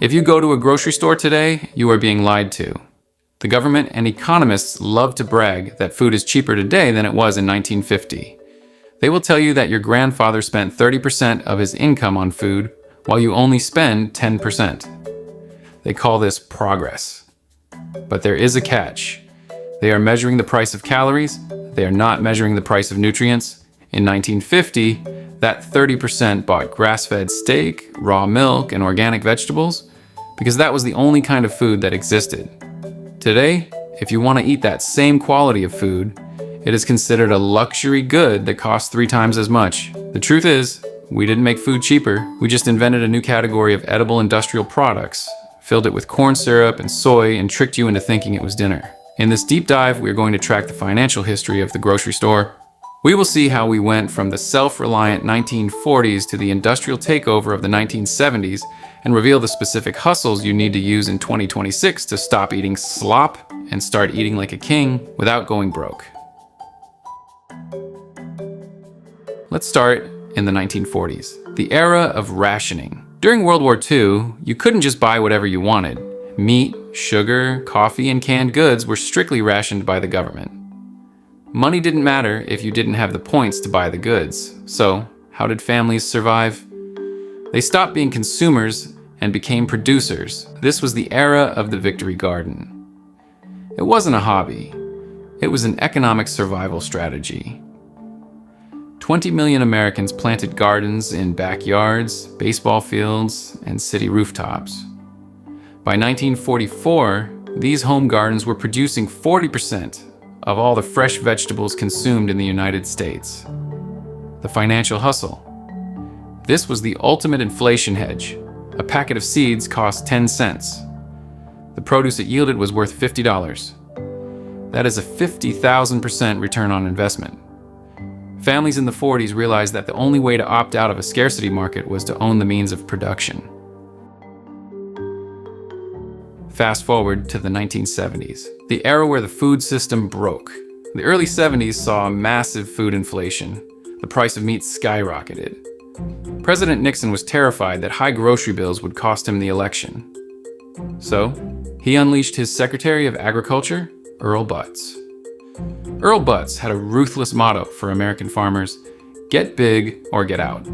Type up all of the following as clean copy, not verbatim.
If you go to a grocery store today, you are being lied to. The government and economists love to brag that food is cheaper today than it was in 1950. They will tell you that your grandfather spent 30% of his income on food, while you only spend 10%. They call this progress. But there is a catch. They are measuring the price of calories, they are not measuring the price of nutrients. In 1950, that 30% bought grass-fed steak, raw milk, and organic vegetables because that was the only kind of food that existed. Today, if you want to eat that same quality of food, it is considered a luxury good that costs 3 times as much. The truth is, we didn't make food cheaper. We just invented a new category of edible industrial products, filled it with corn syrup and soy, and tricked you into thinking it was dinner. In this deep dive, we're going to track the financial history of the grocery store. We will see how we went from the self-reliant 1940s to the industrial takeover of the 1970s and reveal the specific hustles you need to use in 2026 to stop eating slop and start eating like a king without going broke. Let's start in the 1940s, the era of rationing. During World War II, you couldn't just buy whatever you wanted. Meat, sugar, coffee, and canned goods were strictly rationed by the government. Money didn't matter if you didn't have the points to buy the goods. So, how did families survive? They stopped being consumers and became producers. This was the era of the Victory Garden. It wasn't a hobby. It was an economic survival strategy. 20 million Americans planted gardens in backyards, baseball fields, and city rooftops. By 1944, these home gardens were producing 40% of all the fresh vegetables consumed in the United States. The financial hustle. This was the ultimate inflation hedge. A packet of seeds cost 10 cents. The produce it yielded was worth $50. That is a 50,000% return on investment. Families in the 40s realized that the only way to opt out of a scarcity market was to own the means of production. Fast forward to the 1970s, the era where the food system broke. The early 70s saw massive food inflation. The price of meat skyrocketed. President Nixon was terrified that high grocery bills would cost him the election. So, he unleashed his Secretary of Agriculture, Earl Butz. Earl Butz had a ruthless motto for American farmers: get big or get out.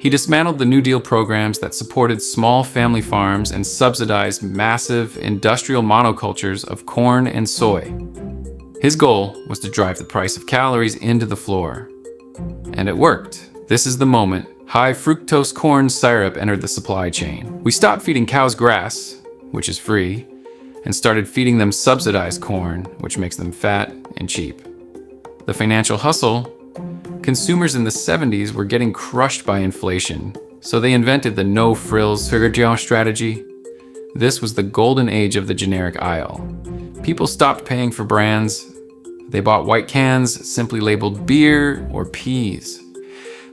He dismantled the New Deal programs that supported small family farms and subsidized massive industrial monocultures of corn and soy. His goal was to drive the price of calories into the floor. And it worked. This is the moment high fructose corn syrup entered the supply chain. We stopped feeding cows grass, which is free, and started feeding them subsidized corn, which makes them fat and cheap. The financial hustle. Consumers in the 70s were getting crushed by inflation, so they invented the no-frills sugar strategy. This was the golden age of the generic aisle. People stopped paying for brands. They bought white cans simply labeled beer or peas.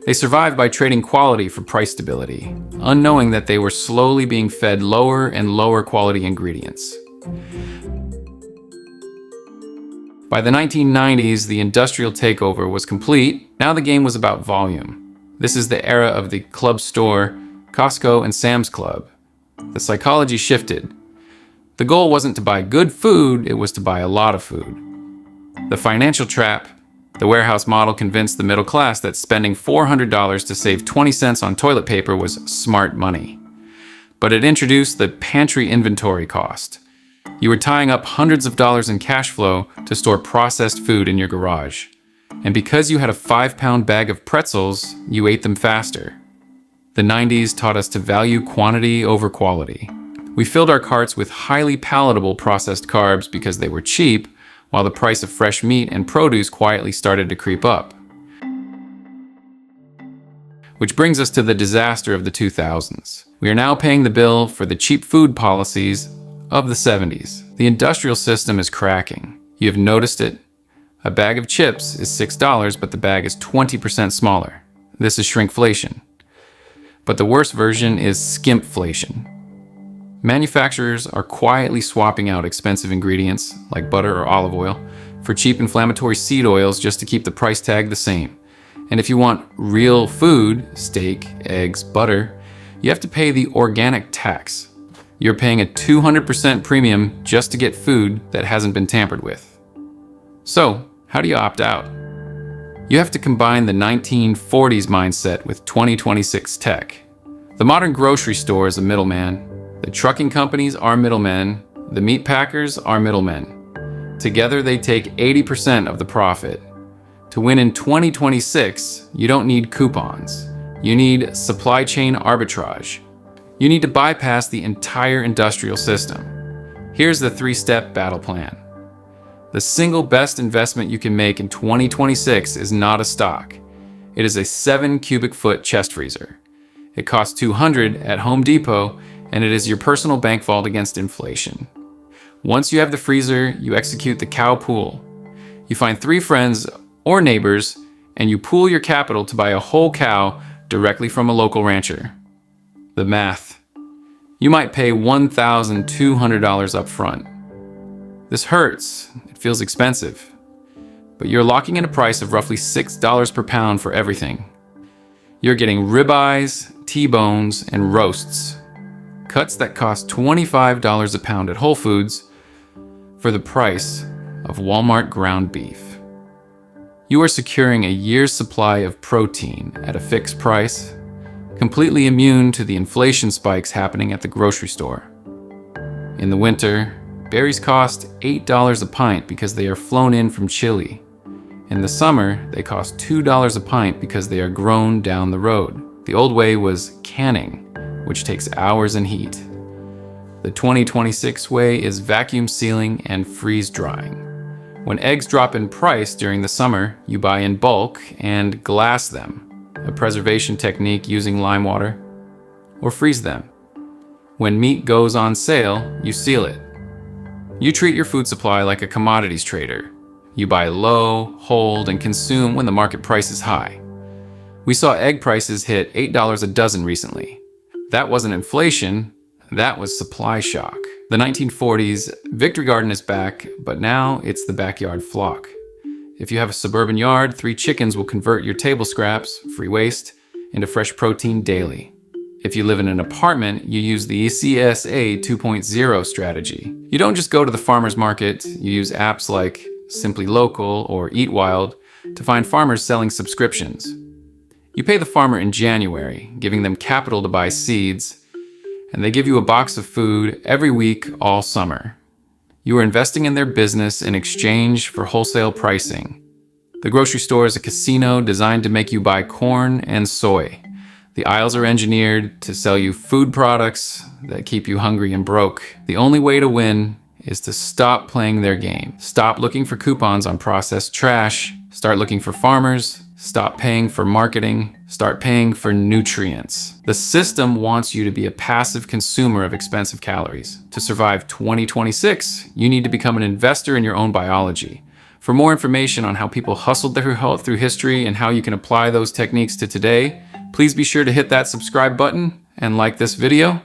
They survived by trading quality for price stability, unknowing that they were slowly being fed lower and lower quality ingredients. By the 1990s, the industrial takeover was complete. Now the game was about volume. This is the era of the club store, Costco and Sam's Club. The psychology shifted. The goal wasn't to buy good food, it was to buy a lot of food. The financial trap. The warehouse model convinced the middle class that spending $400 to save 20 cents on toilet paper was smart money. But it introduced the pantry inventory cost. You were tying up hundreds of dollars in cash flow to store processed food in your garage. And because you had a 5-pound bag of pretzels, you ate them faster. The 90s taught us to value quantity over quality. We filled our carts with highly palatable processed carbs because they were cheap, while the price of fresh meat and produce quietly started to creep up. Which brings us to the disaster of the 2000s. We are now paying the bill for the cheap food policies of the 70s. The industrial system is cracking. You have noticed it. A bag of chips is $6, but the bag is 20% smaller. This is shrinkflation. But the worst version is skimpflation. Manufacturers are quietly swapping out expensive ingredients, like butter or olive oil, for cheap inflammatory seed oils just to keep the price tag the same. And if you want real food, steak, eggs, butter, You have to pay the organic tax. You're paying a 200% premium just to get food that hasn't been tampered with. So, how do you opt out? You have to combine the 1940s mindset with 2026 tech. The modern grocery store is a middleman. The trucking companies are middlemen. The meat packers are middlemen. Together, they take 80% of the profit. To win in 2026, you don't need coupons. You need supply chain arbitrage. You need to bypass the entire industrial system. Here's the 3-step battle plan. The single best investment you can make in 2026 is not a stock. It is a 7 cubic foot chest freezer. It costs $200 at Home Depot, and it is your personal bank vault against inflation. Once you have the freezer, you execute the cow pool. You find 3 friends or neighbors, and you pool your capital to buy a whole cow directly from a local rancher. The math. You might pay $1,200 up front. This hurts. It feels expensive. But you're locking in a price of roughly $6 per pound for everything. You're getting ribeyes, T-bones, and roasts. Cuts that cost $25 a pound at Whole Foods for the price of Walmart ground beef. You are securing a year's supply of protein at a fixed price, completely immune to the inflation spikes happening at the grocery store. In the winter, berries cost $8 a pint because they are flown in from Chile. In the summer, they cost $2 a pint because they are grown down the road. The old way was canning, which takes hours and heat. The 2026 way is vacuum sealing and freeze drying. When eggs drop in price during the summer, you buy in bulk and glass them, a preservation technique using lime water, or freeze them. When meat goes on sale, you seal it. You treat your food supply like a commodities trader. You buy low, hold, and consume when the market price is high. We saw egg prices hit $8 a dozen recently. That wasn't inflation, that was supply shock. The 1940s, Victory Garden is back, but now it's the backyard flock. If you have a suburban yard, 3 chickens will convert your table scraps, free waste, into fresh protein daily. If you live in an apartment, you use the CSA 2.0 strategy. You don't just go to the farmer's market, you use apps like Simply Local or Eat Wild to find farmers selling subscriptions. You pay the farmer in January, giving them capital to buy seeds, and they give you a box of food every week all summer. You are investing in their business in exchange for wholesale pricing. The grocery store is a casino designed to make you buy corn and soy. The aisles are engineered to sell you food products that keep you hungry and broke. The only way to win is to stop playing their game. Stop looking for coupons on processed trash. Start looking for farmers. Stop paying for marketing. Start paying for nutrients. The system wants you to be a passive consumer of expensive calories. To survive 2026, you need to become an investor in your own biology. For more information on how people hustled their health through history and how you can apply those techniques to today, please be sure to hit that subscribe button and like this video.